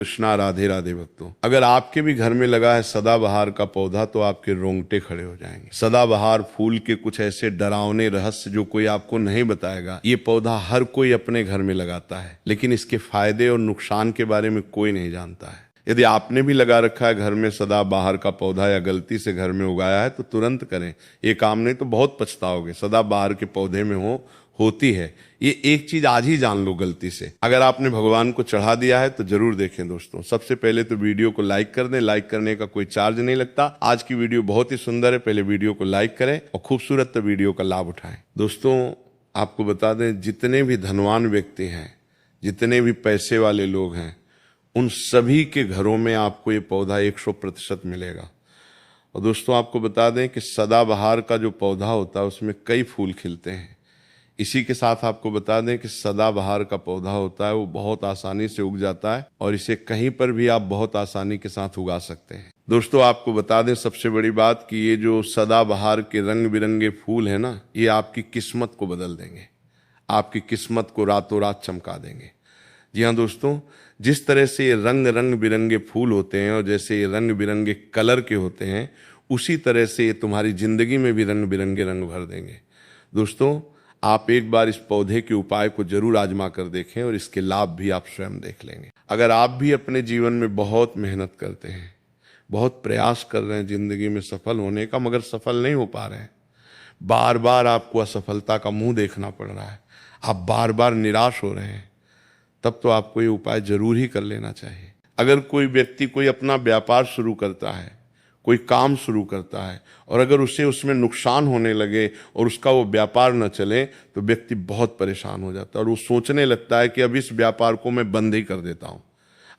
कृष्णा राधे राधे भक्तों, अगर आपके भी घर में लगा है सदाबहार का पौधा तो आपके रोंगटे खड़े हो जाएंगे। सदाबहार फूल के कुछ ऐसे डरावने रहस्य जो कोई आपको नहीं बताएगा। ये पौधा हर कोई अपने घर में लगाता है, लेकिन इसके फायदे और नुकसान के बारे में कोई नहीं जानता है। यदि आपने भी लगा रखा है घर में सदाबहार का पौधा या गलती से घर में उगाया है तो तुरंत करें ये काम, नहीं तो बहुत पछताओगे। सदाबहार के पौधे में होती है ये एक चीज, आज ही जान लो गलती से। अगर आपने भगवान को चढ़ा दिया है तो जरूर देखें दोस्तों। सबसे पहले तो वीडियो को लाइक कर दें, लाइक करने का कोई चार्ज नहीं लगता। आज की वीडियो बहुत ही सुंदर है, पहले वीडियो को लाइक करें और खूबसूरत तो वीडियो का लाभ उठाएं। दोस्तों आपको बता दें, जितने भी धनवान व्यक्ति हैं, जितने भी पैसे वाले लोग हैं, उन सभी के घरों में आपको ये पौधा 100% मिलेगा। और दोस्तों आपको बता दें कि सदाबहार का जो पौधा होता है उसमें कई फूल खिलते हैं। इसी के साथ आपको बता दें कि सदाबहार का पौधा होता है वो बहुत आसानी से उग जाता है और इसे कहीं पर भी आप बहुत आसानी के साथ उगा सकते हैं। दोस्तों आपको बता दें सबसे बड़ी बात कि ये जो सदाबहार के रंग बिरंगे फूल है ना, ये आपकी किस्मत को बदल देंगे, आपकी किस्मत को रातों रात चमका देंगे। जी हाँ दोस्तों, जिस तरह से ये रंग बिरंगे फूल होते हैं और जैसे ये रंग बिरंगे कलर के होते हैं, उसी तरह से ये तुम्हारी जिंदगी में भी रंग बिरंगे रंग भर देंगे। दोस्तों आप एक बार इस पौधे के उपाय को जरूर आजमा कर देखें और इसके लाभ भी आप स्वयं देख लेंगे। अगर आप भी अपने जीवन में बहुत मेहनत करते हैं, बहुत प्रयास कर रहे हैं जिंदगी में सफल होने का, मगर सफल नहीं हो पा रहे हैं, बार बार आपको असफलता का मुंह देखना पड़ रहा है, आप बार बार निराश हो रहे हैं, तब तो आपको ये उपाय जरूर ही कर लेना चाहिए। अगर कोई व्यक्ति कोई अपना व्यापार शुरू करता है, कोई काम शुरू करता है और अगर उसे उसमें नुकसान होने लगे और उसका वो व्यापार न चले तो व्यक्ति बहुत परेशान हो जाता है और वो सोचने लगता है कि अब इस व्यापार को मैं बंद ही कर देता हूँ,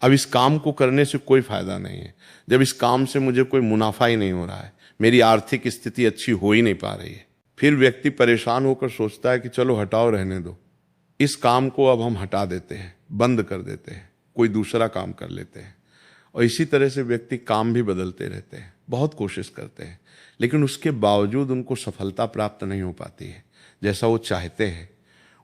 अब इस काम को करने से कोई फायदा नहीं है, जब इस काम से मुझे कोई मुनाफा ही नहीं हो रहा है, मेरी आर्थिक स्थिति अच्छी हो ही नहीं पा रही है। फिर व्यक्ति परेशान होकर सोचता है कि चलो हटाओ, रहने दो, इस काम को अब हम हटा देते हैं, बंद कर देते हैं, कोई दूसरा काम कर लेते हैं। और इसी तरह से व्यक्ति काम भी बदलते रहते हैं, बहुत कोशिश करते हैं, लेकिन उसके बावजूद उनको सफलता प्राप्त नहीं हो पाती है जैसा वो चाहते हैं,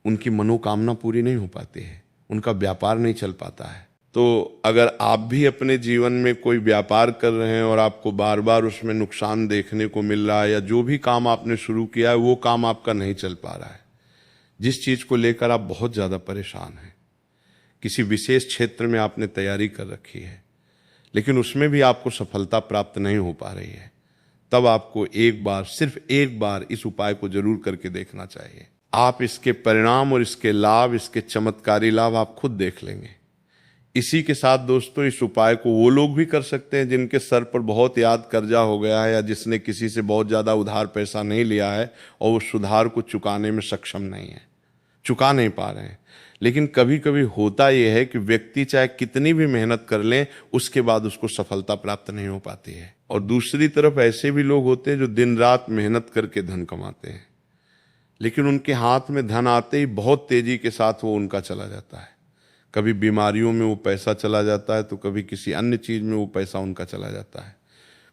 उनकी मनोकामना पूरी नहीं हो पाती है, उनका व्यापार नहीं चल पाता है। तो अगर आप भी अपने जीवन में कोई व्यापार कर रहे हैं और आपको बार बार उसमें नुकसान देखने को मिल रहा है, या जो भी काम आपने शुरू किया है वो काम आपका नहीं चल पा रहा है, जिस चीज़ को लेकर आप बहुत ज़्यादा परेशान हैं, किसी विशेष क्षेत्र में आपने तैयारी कर रखी है लेकिन उसमें भी आपको सफलता प्राप्त नहीं हो पा रही है, तब आपको एक बार, सिर्फ एक बार इस उपाय को जरूर करके देखना चाहिए। आप इसके परिणाम और इसके लाभ, इसके चमत्कारी लाभ आप खुद देख लेंगे। इसी के साथ दोस्तों इस उपाय को वो लोग भी कर सकते हैं जिनके सर पर बहुत याद कर्जा हो गया है, या जिसने किसी से बहुत ज़्यादा उधार पैसा नहीं लिया है और वो सुधार को चुकाने में सक्षम नहीं है, चुका नहीं पा रहे हैं। लेकिन कभी कभी होता यह है कि व्यक्ति चाहे कितनी भी मेहनत कर ले, उसके बाद उसको सफलता प्राप्त नहीं हो पाती है। और दूसरी तरफ ऐसे भी लोग होते हैं जो दिन रात मेहनत करके धन कमाते हैं, लेकिन उनके हाथ में धन आते ही बहुत तेजी के साथ वो उनका चला जाता है। कभी बीमारियों में वो पैसा चला जाता है तो कभी किसी अन्य चीज में वो पैसा उनका चला जाता है।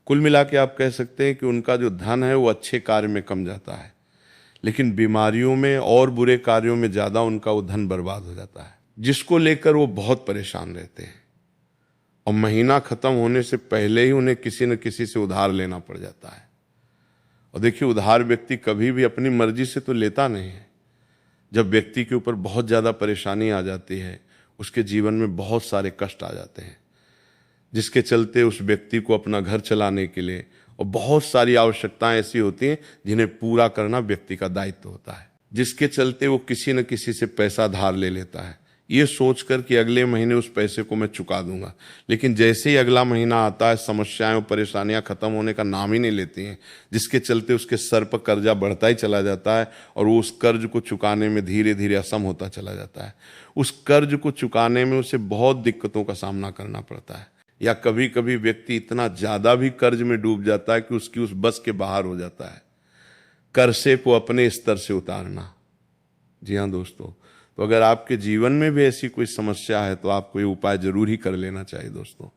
कुल मिला के आप कह सकते हैं कि उनका जो धन है वो अच्छे कार्य में कम जाता है, लेकिन बीमारियों में और बुरे कार्यों में ज़्यादा उनका वो धन बर्बाद हो जाता है, जिसको लेकर वो बहुत परेशान रहते हैं और महीना ख़त्म होने से पहले ही उन्हें किसी न किसी से उधार लेना पड़ जाता है। और देखिए, उधार व्यक्ति कभी भी अपनी मर्जी से तो लेता नहीं है। जब व्यक्ति के ऊपर बहुत ज़्यादा परेशानी आ जाती है, उसके जीवन में बहुत सारे कष्ट आ जाते हैं, जिसके चलते उस व्यक्ति को अपना घर चलाने के लिए और बहुत सारी आवश्यकताएं ऐसी होती हैं जिन्हें पूरा करना व्यक्ति का दायित्व होता है, जिसके चलते वो किसी न किसी से पैसा धार ले लेता है, ये सोचकर कि अगले महीने उस पैसे को मैं चुका दूंगा। लेकिन जैसे ही अगला महीना आता है, समस्याएं और परेशानियां खत्म होने का नाम ही नहीं लेती हैं, जिसके चलते उसके सर पर कर्जा बढ़ता ही चला जाता है और वो उस कर्ज को चुकाने में धीरे धीरे असम होता चला जाता है। उस कर्ज को चुकाने में उसे बहुत दिक्कतों का सामना करना पड़ता है, या कभी कभी व्यक्ति इतना ज़्यादा भी कर्ज में डूब जाता है कि उसकी उस बस के बाहर हो जाता है कर्जे को अपने स्तर से उतारना। जी हाँ दोस्तों, तो अगर आपके जीवन में भी ऐसी कोई समस्या है तो आपको ये उपाय जरूर ही कर लेना चाहिए दोस्तों।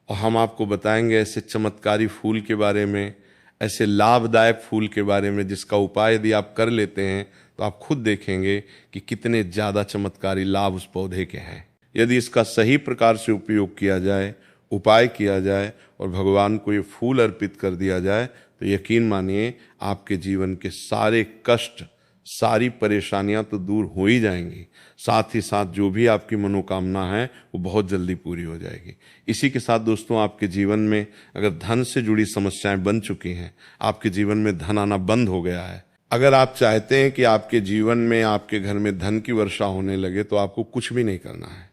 और हम आपको बताएंगे ऐसे चमत्कारी फूल के बारे में, ऐसे लाभदायक फूल के बारे में जिसका उपाय यदि आप कर लेते हैं तो आप खुद देखेंगे कि कितने ज़्यादा चमत्कारी लाभ उस पौधे के हैं। यदि इसका सही प्रकार से उपयोग किया जाए, उपाय किया जाए और भगवान को ये फूल अर्पित कर दिया जाए तो यकीन मानिए आपके जीवन के सारे कष्ट, सारी परेशानियां तो दूर हो ही जाएंगी, साथ ही साथ जो भी आपकी मनोकामना है वो बहुत जल्दी पूरी हो जाएगी। इसी के साथ दोस्तों, आपके जीवन में अगर धन से जुड़ी समस्याएं बन चुकी हैं, आपके जीवन में धन आना बंद हो गया है, अगर आप चाहते हैं कि आपके जीवन में, आपके घर में धन की वर्षा होने लगे, तो आपको कुछ भी नहीं करना है,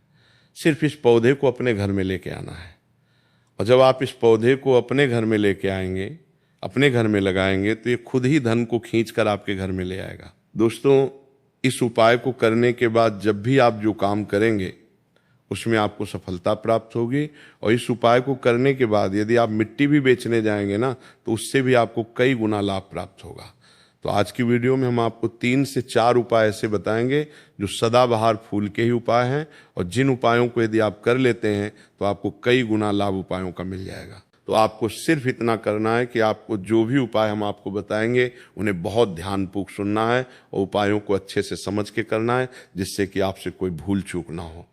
सिर्फ इस पौधे को अपने घर में लेके आना है। और जब आप इस पौधे को अपने घर में लेके आएंगे, अपने घर में लगाएंगे, तो ये खुद ही धन को खींच कर आपके घर में ले आएगा। दोस्तों, इस उपाय को करने के बाद जब भी आप जो काम करेंगे उसमें आपको सफलता प्राप्त होगी। और इस उपाय को करने के बाद यदि आप मिट्टी भी बेचने जाएंगे ना, तो उससे भी आपको कई गुना लाभ प्राप्त होगा। तो आज की वीडियो में हम आपको 3 से 4 उपाय ऐसे बताएंगे जो सदाबहार फूल के ही उपाय हैं, और जिन उपायों को यदि आप कर लेते हैं तो आपको कई गुना लाभ उपायों का मिल जाएगा। तो आपको सिर्फ इतना करना है कि आपको जो भी उपाय हम आपको बताएंगे उन्हें बहुत ध्यानपूर्वक सुनना है और उपायों को अच्छे से समझ के करना है, जिससे कि आपसे कोई भूल चूक ना हो।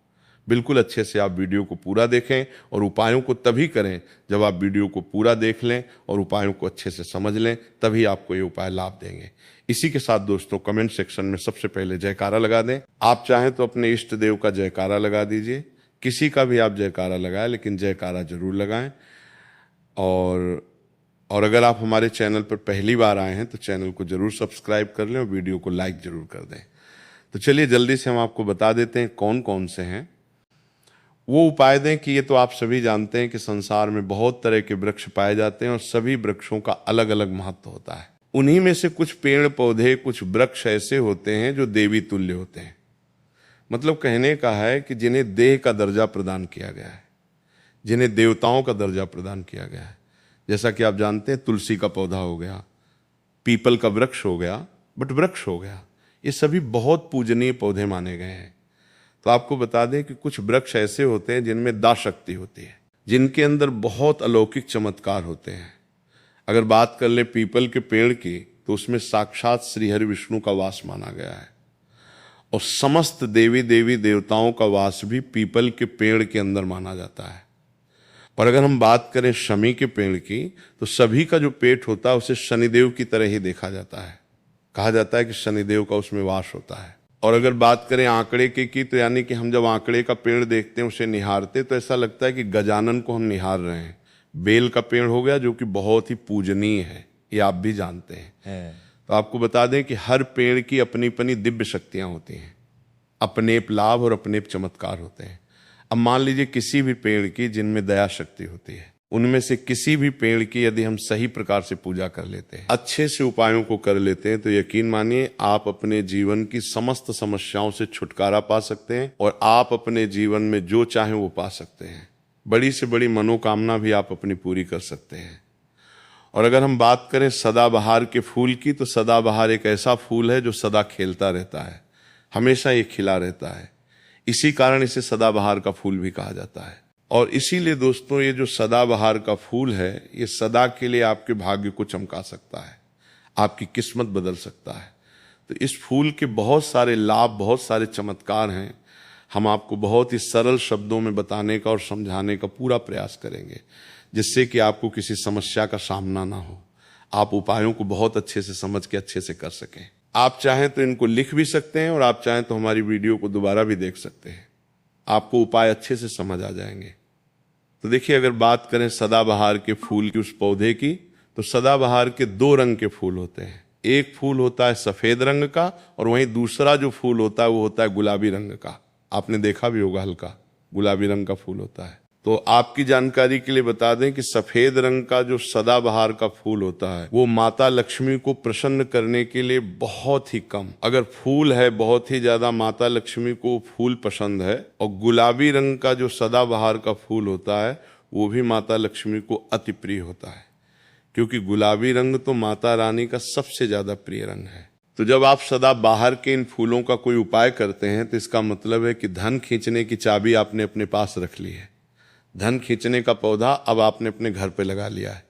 बिल्कुल अच्छे से आप वीडियो को पूरा देखें और उपायों को तभी करें जब आप वीडियो को पूरा देख लें और उपायों को अच्छे से समझ लें, तभी आपको ये उपाय लाभ देंगे। इसी के साथ दोस्तों, कमेंट सेक्शन में सबसे पहले जयकारा लगा दें। आप चाहें तो अपने इष्ट देव का जयकारा लगा दीजिए, किसी का भी आप जयकारा लगाएं, लेकिन जयकारा जरूर लगाएं। और अगर आप हमारे चैनल पर पहली बार आए हैं तो चैनल को जरूर सब्सक्राइब कर लें और वीडियो को लाइक जरूर कर दें। तो चलिए जल्दी से हम आपको बता देते हैं कौन कौन से हैं वो उपाय दें कि ये तो आप सभी जानते हैं कि संसार में बहुत तरह के वृक्ष पाए जाते हैं और सभी वृक्षों का अलग अलग महत्व होता है। उन्हीं में से कुछ पेड़ पौधे, कुछ वृक्ष ऐसे होते हैं जो देवी तुल्य होते हैं। मतलब कहने का है कि जिन्हें देह का दर्जा प्रदान किया गया है, जिन्हें देवताओं का दर्जा प्रदान किया गया है। जैसा कि आप जानते हैं, तुलसी का पौधा हो गया, पीपल का वृक्ष हो गया, बट वृक्ष हो गया, ये सभी बहुत पूजनीय पौधे माने गए हैं। तो आपको बता दें कि कुछ वृक्ष ऐसे होते हैं जिनमें दा शक्ति होती है, जिनके अंदर बहुत अलौकिक चमत्कार होते हैं। अगर बात कर ले पीपल के पेड़ की, तो उसमें साक्षात श्री हरि विष्णु का वास माना गया है, और समस्त देवी देवी देवताओं का वास भी पीपल के पेड़ के अंदर माना जाता है। और अगर हम बात करें शमी के पेड़ की, तो सभी का जो पेट होता है उसे शनिदेव की तरह ही देखा जाता है। कहा जाता है कि शनिदेव का उसमें वास होता है। और अगर बात करें आंकड़े की, तो यानी कि हम जब आंकड़े का पेड़ देखते हैं, उसे निहारते, तो ऐसा लगता है कि गजानन को हम निहार रहे हैं। बेल का पेड़ हो गया जो कि बहुत ही पूजनीय है, ये आप भी जानते हैं। तो आपको बता दें कि हर पेड़ की अपनी अपनी दिव्य शक्तियां होती हैं, अपने लाभ और अपने चमत्कार होते हैं। अब मान लीजिए किसी भी पेड़ की जिनमें दया शक्ति होती है, उनमें से किसी भी पेड़ की यदि हम सही प्रकार से पूजा कर लेते हैं, अच्छे से उपायों को कर लेते हैं, तो यकीन मानिए आप अपने जीवन की समस्त समस्याओं से छुटकारा पा सकते हैं और आप अपने जीवन में जो चाहें वो पा सकते हैं। बड़ी से बड़ी मनोकामना भी आप अपनी पूरी कर सकते हैं। और अगर हम बात करें सदाबहार के फूल की, तो सदाबहार एक ऐसा फूल है जो सदा खेलता रहता है, हमेशा ये खिला रहता है। इसी कारण इसे सदाबहार का फूल भी कहा जाता है। और इसीलिए दोस्तों, ये जो सदाबहार का फूल है, ये सदा के लिए आपके भाग्य को चमका सकता है, आपकी किस्मत बदल सकता है। तो इस फूल के बहुत सारे लाभ, बहुत सारे चमत्कार हैं। हम आपको बहुत ही सरल शब्दों में बताने का और समझाने का पूरा प्रयास करेंगे, जिससे कि आपको किसी समस्या का सामना ना हो, आप उपायों को बहुत अच्छे से समझ के अच्छे से कर सकें। आप चाहें तो इनको लिख भी सकते हैं और आप चाहें तो हमारी वीडियो को दोबारा भी देख सकते हैं, आपको उपाय अच्छे से समझ आ जाएंगे। तो देखिए, अगर बात करें सदाबहार के फूल की, उस पौधे की, तो सदाबहार के 2 रंग के फूल होते हैं। एक फूल होता है सफेद रंग का, और वहीं दूसरा जो फूल होता है वो होता है गुलाबी रंग का। आपने देखा भी होगा, हल्का गुलाबी रंग का फूल होता है। तो आपकी जानकारी के लिए बता दें कि सफेद रंग का जो सदाबहार का फूल होता है, वो माता लक्ष्मी को प्रसन्न करने के लिए बहुत ही कम, अगर फूल है बहुत ही ज्यादा, माता लक्ष्मी को फूल पसंद है। और गुलाबी रंग का जो सदाबहार का फूल होता है, वो भी माता लक्ष्मी को अति प्रिय होता है, क्योंकि गुलाबी रंग तो माता रानी का सबसे ज्यादा प्रिय रंग है। तो जब आप सदाबहार के इन फूलों का कोई उपाय करते हैं, तो इसका मतलब है कि धन खींचने की चाबी आपने अपने पास रख ली है, धन खींचने का पौधा अब आपने अपने घर पे लगा लिया है।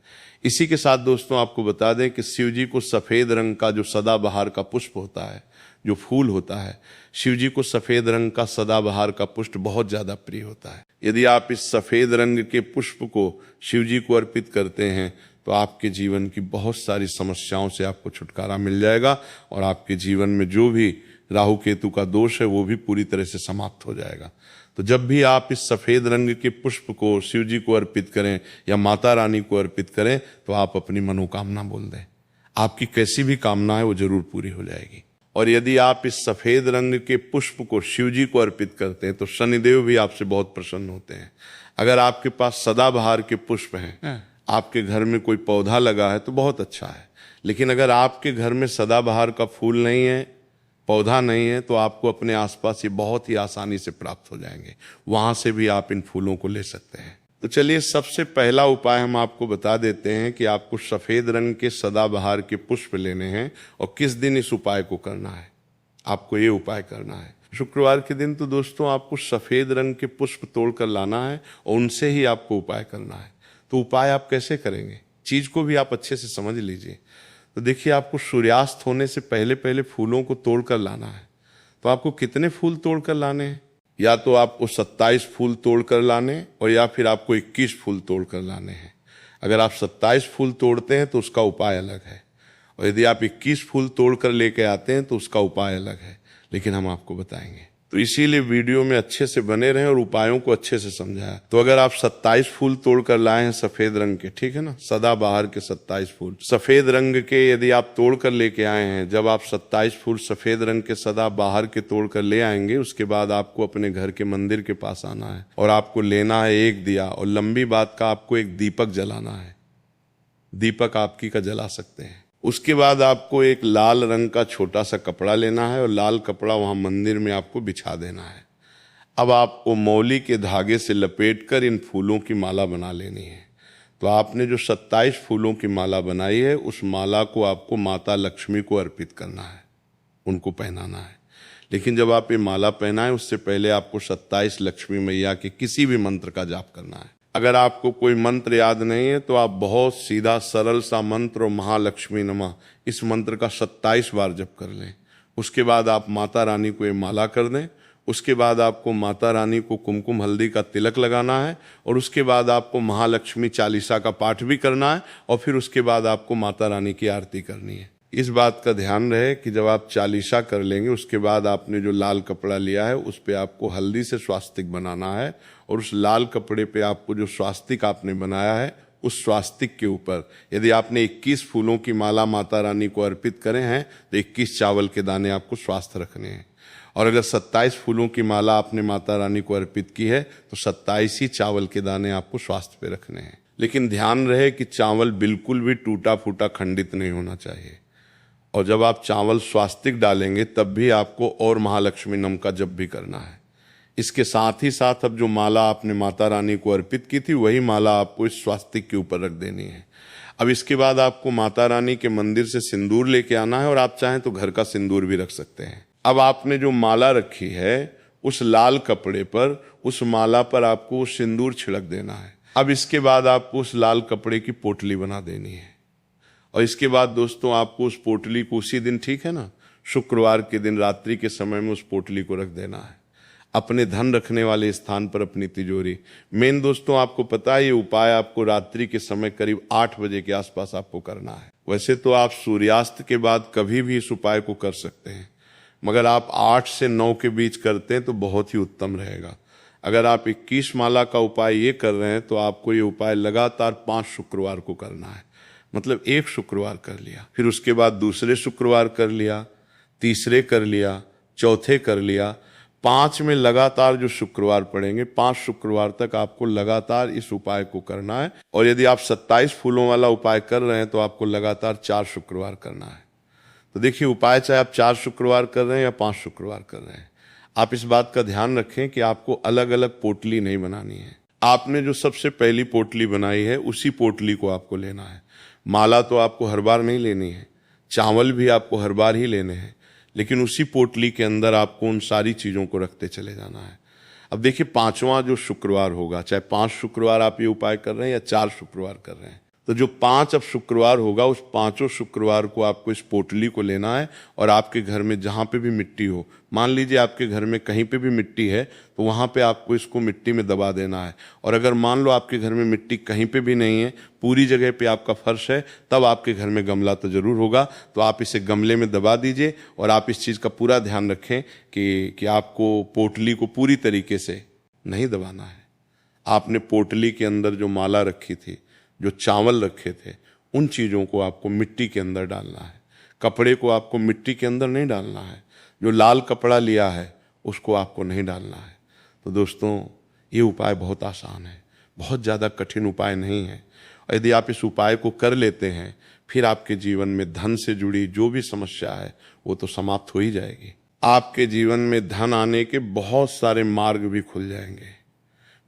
इसी के साथ दोस्तों, आपको बता दें कि शिव जी को सफेद रंग का जो सदाबहार का पुष्प होता है, जो फूल होता है, शिव जी को सफेद रंग का सदाबहार का पुष्प बहुत ज्यादा प्रिय होता है। यदि आप इस सफेद रंग के पुष्प को शिव जी को अर्पित करते हैं तो आपके जीवन की बहुत सारी समस्याओं से आपको छुटकारा मिल जाएगा और आपके जीवन में जो भी राहु केतु का दोष है वो भी पूरी तरह से समाप्त हो जाएगा। तो जब भी आप इस सफेद रंग के पुष्प को शिव जी को अर्पित करें या माता रानी को अर्पित करें तो आप अपनी मनोकामना बोल दें, आपकी कैसी भी कामना है वो जरूर पूरी हो जाएगी। और यदि आप इस सफेद रंग के पुष्प को शिव जी को अर्पित करते हैं तो शनिदेव भी आपसे बहुत प्रसन्न होते हैं। अगर आपके पास सदाबहार के पुष्प हैं, आपके घर में कोई पौधा लगा है तो बहुत अच्छा है, लेकिन अगर आपके घर में सदाबहार का फूल नहीं है, पौधा नहीं है, तो आपको अपने आसपास ये बहुत ही आसानी से प्राप्त हो जाएंगे, वहां से भी आप इन फूलों को ले सकते हैं। तो चलिए सबसे पहला उपाय हम आपको बता देते हैं कि आपको सफेद रंग के सदाबहार के पुष्प लेने हैं और किस दिन इस उपाय को करना है। आपको ये उपाय करना है शुक्रवार के दिन। तो दोस्तों आपको सफेद रंग के पुष्प तोड़कर लाना है और उनसे ही आपको उपाय करना है। तो उपाय आप कैसे करेंगे, चीज को भी आप अच्छे से समझ लीजिए। तो देखिए, आपको सूर्यास्त होने से पहले पहले फूलों को तोड़कर लाना है। तो आपको कितने फूल तोड़कर लाने हैं? या तो आपको 27 फूल तोड़कर लाने और या फिर आपको 21 फूल तोड़कर लाने हैं। अगर आप 27 फूल तोड़ते हैं तो उसका उपाय अलग है, और यदि आप 21 फूल तोड़कर लेके आते हैं तो उसका उपाय अलग है, लेकिन हम आपको बताएंगे। तो इसीलिए वीडियो में अच्छे से बने रहें और उपायों को अच्छे से समझाया। तो अगर आप 27 फूल तोड़कर लाए हैं सफेद रंग के, ठीक है ना, सदाबहार के 27 फूल सफेद रंग के यदि आप तोड़कर लेके आए हैं, जब आप 27 फूल सफेद रंग के सदाबहार के तोड़कर ले आएंगे, उसके बाद आपको अपने घर के मंदिर के पास आना है और आपको लेना है एक दिया, और लंबी बात का आपको एक दीपक जलाना है। दीपक आपकी का जला सकते हैं। उसके बाद आपको एक लाल रंग का छोटा सा कपड़ा लेना है और लाल कपड़ा वहां मंदिर में आपको बिछा देना है। अब आपको मौली के धागे से लपेटकर इन फूलों की माला बना लेनी है। तो आपने जो 27 फूलों की माला बनाई है, उस माला को आपको माता लक्ष्मी को अर्पित करना है, उनको पहनाना है। लेकिन जब आप ये माला पहनाएं उससे पहले आपको 27 लक्ष्मी मैया के किसी भी मंत्र का जाप करना है। अगर आपको कोई मंत्र याद नहीं है तो आप बहुत सीधा सरल सा मंत्र और महालक्ष्मी नमः इस मंत्र का 27 बार जप कर लें। उसके बाद आप माता रानी को ये माला कर दें। उसके बाद आपको माता रानी को कुमकुम हल्दी का तिलक लगाना है और उसके बाद आपको महालक्ष्मी चालीसा का पाठ भी करना है और फिर उसके बाद आपको माता रानी की आरती करनी है। इस बात का ध्यान रहे कि जब आप चालीसा कर लेंगे उसके बाद आपने जो लाल कपड़ा लिया है उस पे आपको हल्दी से स्वास्तिक बनाना है और उस लाल कपड़े पे आपको जो स्वास्तिक आपने बनाया है उस स्वास्तिक के ऊपर यदि आपने 21 फूलों की माला माता रानी को अर्पित करे हैं तो 21 चावल के दाने आपको स्वास्थ्य रखने हैं, और अगर 27 फूलों की माला आपने माता रानी को अर्पित की है तो 27 ही चावल के दाने आपको स्वास्थ्य पे रखने हैं। लेकिन ध्यान रहे कि चावल बिल्कुल भी टूटा फूटा खंडित नहीं होना चाहिए, और जब आप चावल स्वास्तिक डालेंगे तब भी आपको और महालक्ष्मी नम का जप भी करना है। इसके साथ ही साथ अब जो माला आपने माता रानी को अर्पित की थी वही माला आपको इस स्वास्तिक के ऊपर रख देनी है। अब इसके बाद आपको माता रानी के मंदिर से सिंदूर लेके आना है, और आप चाहें तो घर का सिंदूर भी रख सकते हैं। अब आपने जो माला रखी है उस लाल कपड़े पर, उस माला पर आपको सिंदूर छिड़क देना है। अब इसके बाद आपको उस लाल कपड़े की पोटली बना देनी है, और इसके बाद दोस्तों आपको उस पोटली को उसी दिन, ठीक है ना, शुक्रवार के दिन रात्रि के समय में उस पोटली को रख देना है अपने धन रखने वाले स्थान पर, अपनी तिजोरी। मेन दोस्तों आपको पता है ये उपाय आपको रात्रि के समय करीब 8 बजे के आसपास आपको करना है। वैसे तो आप सूर्यास्त के बाद कभी भी इस उपाय को कर सकते हैं, मगर आप 8 से 9 के बीच करते हैं तो बहुत ही उत्तम रहेगा। अगर आप 21 माला का उपाय ये कर रहे हैं तो आपको ये उपाय लगातार 5 शुक्रवार को करना है। मतलब एक शुक्रवार कर लिया, फिर उसके बाद दूसरे शुक्रवार कर लिया, तीसरे कर लिया, चौथे कर लिया, 5 में लगातार जो शुक्रवार पड़ेंगे 5 शुक्रवार तक आपको लगातार इस उपाय को करना है। और यदि आप 27 फूलों वाला उपाय कर रहे हैं तो आपको लगातार 4 शुक्रवार करना है। तो देखिए, उपाय चाहे आप 4 शुक्रवार कर रहे हैं या 5 शुक्रवार कर रहे हैं, आप इस बात का ध्यान रखें कि आपको अलग अलग पोटली नहीं बनानी है। आपने जो सबसे पहली पोटली बनाई है उसी पोटली को आपको लेना है। माला तो आपको हर बार नहीं लेनी है, चावल भी आपको हर बार ही लेने हैं, लेकिन उसी पोटली के अंदर आपको उन सारी चीज़ों को रखते चले जाना है। अब देखिए, 5वां जो शुक्रवार होगा, चाहे 5 शुक्रवार आप ये उपाय कर रहे हैं या 4 शुक्रवार कर रहे हैं, तो जो 5 अब शुक्रवार होगा, उस 5 शुक्रवार को आपको इस पोटली को लेना है और आपके घर में जहाँ पे भी मिट्टी हो, मान लीजिए आपके घर में कहीं पे भी मिट्टी है तो वहाँ पे आपको इसको मिट्टी में दबा देना है। और अगर मान लो आपके घर में मिट्टी कहीं पे भी नहीं है, पूरी जगह पे आपका फर्श है, तब आपके घर में गमला तो ज़रूर होगा, तो आप इसे गमले में दबा दीजिए। और आप इस चीज़ का पूरा ध्यान रखें कि आपको पोटली को पूरी तरीके से नहीं दबाना है। आपने पोटली के अंदर जो माला रखी थी, जो चावल रखे थे, उन चीज़ों को आपको मिट्टी के अंदर डालना है। कपड़े को आपको मिट्टी के अंदर नहीं डालना है। जो लाल कपड़ा लिया है उसको आपको नहीं डालना है। तो दोस्तों, ये उपाय बहुत आसान है, बहुत ज़्यादा कठिन उपाय नहीं है। और यदि आप इस उपाय को कर लेते हैं, फिर आपके जीवन में धन से जुड़ी जो भी समस्या है वो तो समाप्त हो ही जाएगी। आपके जीवन में धन आने के बहुत सारे मार्ग भी खुल जाएंगे,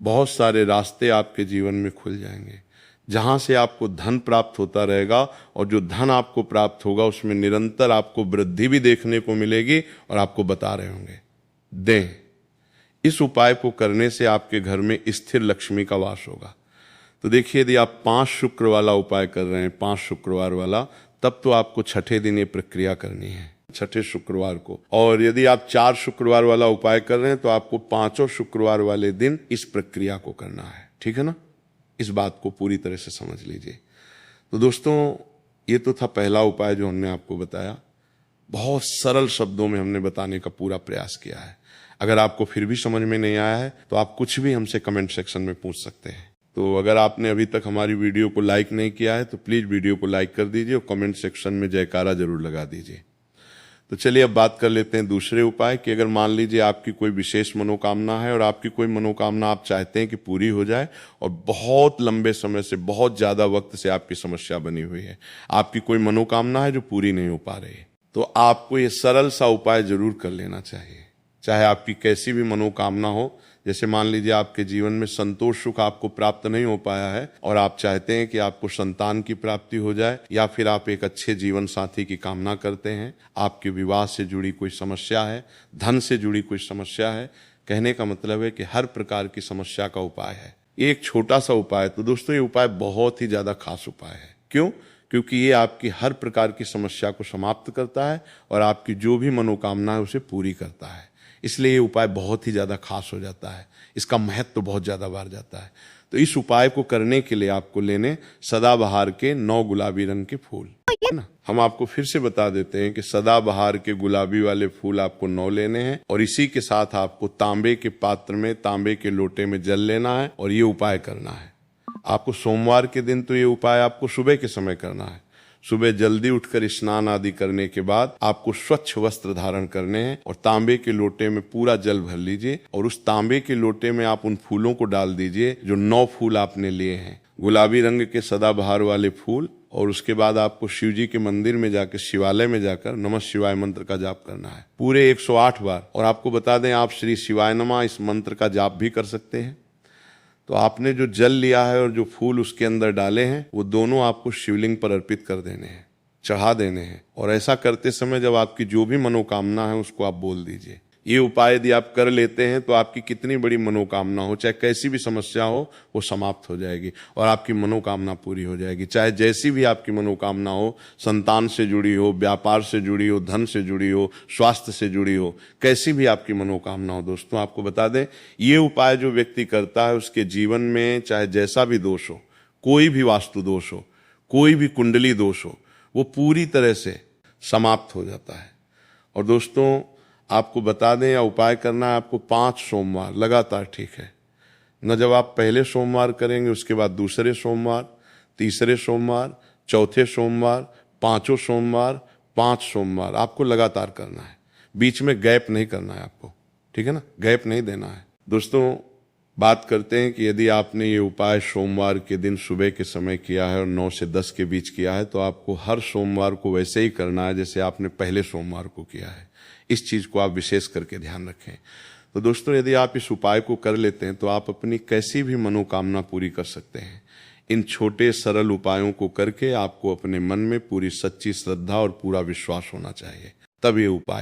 बहुत सारे रास्ते आपके जीवन में खुल जाएंगे, जहाँ से आपको धन प्राप्त होता रहेगा। और जो धन आपको प्राप्त होगा उसमें निरंतर आपको वृद्धि भी देखने को मिलेगी और आपको बता रहे होंगे दें। इस उपाय को करने से आपके घर में स्थिर लक्ष्मी का वास होगा। तो देखिए, यदि आप 5 शुक्र वाला उपाय कर रहे हैं, 5 शुक्रवार वाला, तब तो आपको छठे दिन ये प्रक्रिया करनी है, छठे शुक्रवार को। और यदि आप 4 शुक्रवार वाला उपाय कर रहे हैं तो आपको 5 शुक्रवार वाले दिन इस प्रक्रिया को करना है। ठीक है ना? इस बात को पूरी तरह से समझ लीजिए। तो दोस्तों, ये तो था पहला उपाय जो हमने आपको बताया। बहुत सरल शब्दों में हमने बताने का पूरा प्रयास किया है। अगर आपको फिर भी समझ में नहीं आया है तो आप कुछ भी हमसे कमेंट सेक्शन में पूछ सकते हैं। तो अगर आपने अभी तक हमारी वीडियो को लाइक नहीं किया है तो प्लीज़ वीडियो को लाइक कर दीजिए और कमेंट सेक्शन में जयकारा जरूर लगा दीजिए। तो चलिए अब बात कर लेते हैं दूसरे उपाय कि अगर मान लीजिए आपकी कोई विशेष मनोकामना है और आपकी कोई मनोकामना आप चाहते हैं कि पूरी हो जाए और बहुत लंबे समय से, बहुत ज़्यादा वक्त से आपकी समस्या बनी हुई है, आपकी कोई मनोकामना है जो पूरी नहीं हो पा रही है, तो आपको ये सरल सा उपाय जरूर कर लेना चाहिए। चाहे आपकी कैसी भी मनोकामना हो, जैसे मान लीजिए आपके जीवन में संतोष सुख आपको प्राप्त नहीं हो पाया है और आप चाहते हैं कि आपको संतान की प्राप्ति हो जाए, या फिर आप एक अच्छे जीवन साथी की कामना करते हैं, आपके विवाह से जुड़ी कोई समस्या है, धन से जुड़ी कोई समस्या है, कहने का मतलब है कि हर प्रकार की समस्या का उपाय है। ये एक छोटा सा उपाय है। तो दोस्तों, ये उपाय बहुत ही ज़्यादा खास उपाय है। क्यों? क्योंकि ये आपकी हर प्रकार की समस्या को समाप्त करता है और आपकी जो भी मनोकामना है उसे पूरी करता है। इसलिए ये उपाय बहुत ही ज़्यादा खास हो जाता है, इसका महत्व तो बहुत ज़्यादा बढ़ जाता है। तो इस उपाय को करने के लिए आपको लेने सदाबहार के 9 गुलाबी रंग के फूल, है ना? हम आपको फिर से बता देते हैं कि सदाबहार के गुलाबी वाले फूल आपको 9 लेने हैं और इसी के साथ आपको तांबे के पात्र में, तांबे के लोटे में जल लेना है और ये उपाय करना है। आपको सोमवार के दिन तो ये उपाय आपको सुबह के समय करना है। सुबह जल्दी उठकर स्नान आदि करने के बाद आपको स्वच्छ वस्त्र धारण करने हैं और तांबे के लोटे में पूरा जल भर लीजिए और उस तांबे के लोटे में आप उन फूलों को डाल दीजिए जो 9 फूल आपने लिए हैं, गुलाबी रंग के सदाबहार वाले फूल। और उसके बाद आपको शिव जी के मंदिर में जाकर, शिवालय में जाकर नमः शिवाय मंत्र का जाप करना है पूरे 108 बार। और आपको बता दें, आप श्री शिवाय नमः इस मंत्र का जाप भी कर सकते हैं। तो आपने जो जल लिया है और जो फूल उसके अंदर डाले हैं, वो दोनों आपको शिवलिंग पर अर्पित कर देने हैं, चढ़ा देने हैं। और ऐसा करते समय जब आपकी जो भी मनोकामना है उसको आप बोल दीजिए। ये उपाय यदि आप कर लेते हैं तो आपकी कितनी बड़ी मनोकामना हो, चाहे कैसी भी समस्या हो, वो समाप्त हो जाएगी और आपकी मनोकामना पूरी हो जाएगी। चाहे जैसी भी आपकी मनोकामना हो, संतान से जुड़ी हो, व्यापार से जुड़ी हो, धन से जुड़ी हो, स्वास्थ्य से जुड़ी हो, कैसी भी आपकी मनोकामना हो। दोस्तों, आपको बता दें, ये उपाय जो व्यक्ति करता है उसके जीवन में चाहे जैसा भी दोष हो, कोई भी वास्तु दोष हो, कोई भी कुंडली दोष हो, वो पूरी तरह से समाप्त हो जाता है। और दोस्तों, आपको बता दें, या उपाय करना है आपको 5 सोमवार लगातार, ठीक है न? जब आप पहले सोमवार करेंगे, उसके बाद दूसरे सोमवार, तीसरे सोमवार, चौथे सोमवार, 5 सोमवार, 5 सोमवार आपको लगातार करना है। बीच में गैप नहीं करना है आपको, ठीक है ना? गैप नहीं देना है। दोस्तों, बात करते हैं कि यदि आपने ये उपाय सोमवार के दिन सुबह के समय किया है और 9 से 10 के बीच किया है, तो आपको हर सोमवार को वैसे ही करना है जैसे आपने पहले सोमवार को किया है। इस चीज़ को आप विशेष करके ध्यान रखें। तो दोस्तों, यदि आप इस उपाय को कर लेते हैं तो आप अपनी कैसी भी मनोकामना पूरी कर सकते हैं। इन छोटे सरल उपायों को करके आपको अपने मन में पूरी सच्ची श्रद्धा और पूरा विश्वास होना चाहिए, तब ये उपाय